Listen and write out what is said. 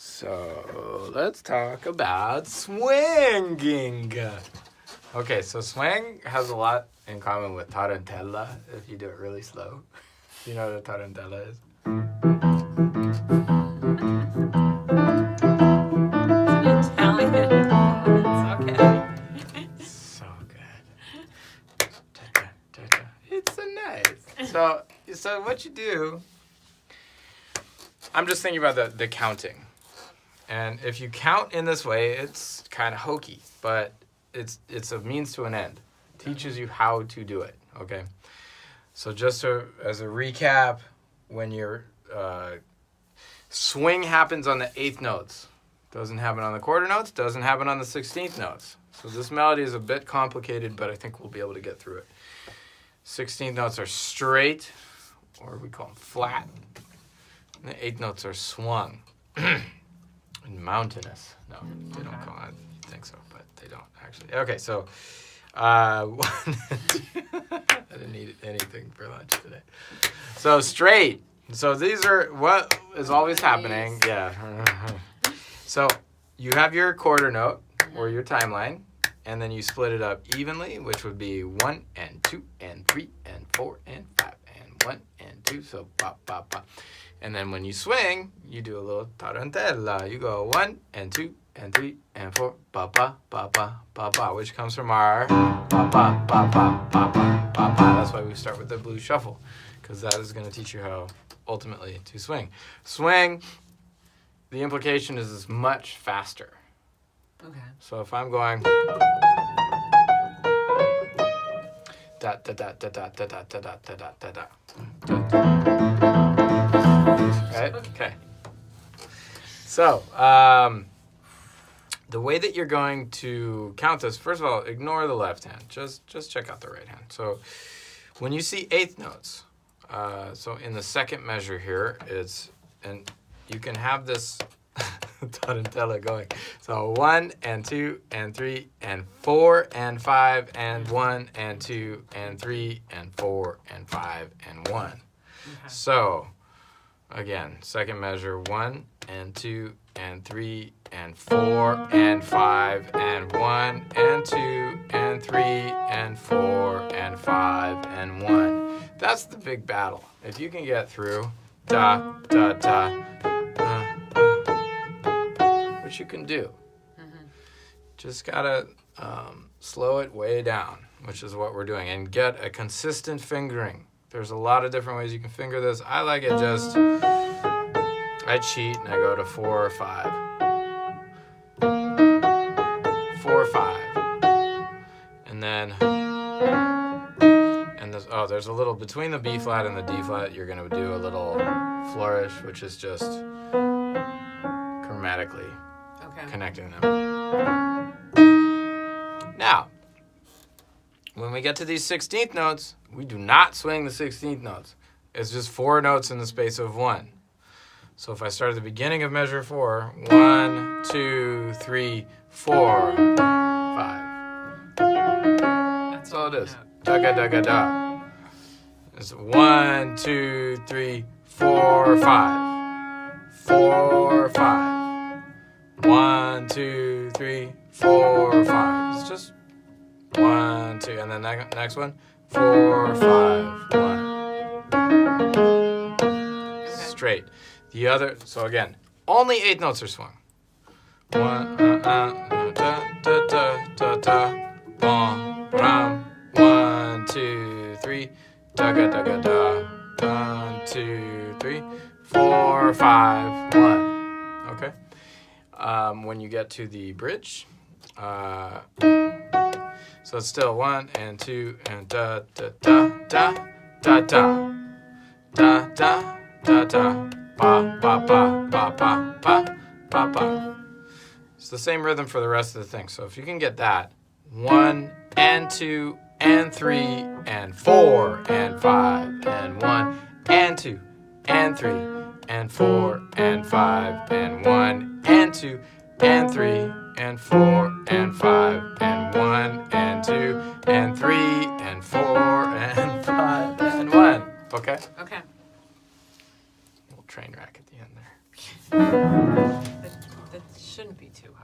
So let's talk about swinging. Okay, so swing has a lot in common with tarantella if you do it really slow. You know what a tarantella is? It's an Italian influence, okay. So good. It's so nice. So what you do, I'm just thinking about the counting. And if you count in this way, it's kind of hokey, but it's a means to an end. It teaches you how to do it, okay? So just as a recap, when your swing happens on the 8th notes, doesn't happen on the quarter notes, doesn't happen on the 16th notes. So this melody is a bit complicated, but I think we'll be able to get through it. 16th notes are straight, or we call them flat. And the 8th notes are swung. And mountainous. No, they don't call it. You think so, but they don't actually. Okay, so I didn't eat anything for lunch today. So straight. So these are what is always happening. Yeah. So you have your quarter note or your timeline, and then you split it up evenly, which would be 1 and 2 and 3 and 4 and 5 and 1 and 2. So ba ba ba. And then when you swing, you do a little tarantella. You go 1 and 2 and 3 and 4, ba ba ba ba ba ba, which comes from our ba ba ba ba ba ba ba ba. That's why we start with the blues shuffle, because that is going to teach you how ultimately to swing. Swing, the implication is much faster. Okay. So if I'm going da da da da da da da da da da da da. Right? Okay. So, the way that you're going to count this, first of all, ignore the left hand. Just check out the right hand. So, when you see 8th notes, so in the second measure here, and you can have this tarantella going. So 1 and 2 and 3 and 4 and 5 and 1 and 2 and 3 and 4 and 5 and 1. Okay. So, again, second measure 1 and 2 and 3 and 4 and 5 and 1 and 2 and 3 and 4 and 5 and 1. That's the big battle. If you can get through da da da, which you can do, just gotta slow it way down, which is what we're doing, and get a consistent fingering. There's a lot of different ways you can finger this. I like it just, I cheat and I go to 4 or 5. 4 or 5. And then, there's a little, between the B flat and the D flat, you're gonna do a little flourish, which is just chromatically connecting them. Now, when we get to these 16th notes, we do not swing the 16th notes. It's just 4 notes in the space of 1. So if I start at the beginning of measure 4, 1, 2, 3, 4, 5. That's all it is. Da ga da ga da. It's 1, 2, 3, 4, 5. 4, 5. 1, 2, 3, 4, 5. It's just 1, 2, and then next one, 4, 5, 1. Straight. The other, so again, only 8 notes are swung. 1, da da da da da, bum, ram. 1, 2, 3, da ga da ga da. 1, 2, 3, 4, 5, 1. Okay. When you get to the bridge, so it's still 1 and 2 and da da da da da da da da da da ba ba ba ba ba ba ba ba. It's the same rhythm for the rest of the thing. So if you can get that, 1 and 2 and 3 and 4 and 5 and 1 and 2 and 3 and 4 and 5 and 1 and 2 and 3 and 4 and 5 and 1 and 2 and 3 and 4 and 5 and 1. Okay? Okay. Little train wreck at the end there. shouldn't be too hard.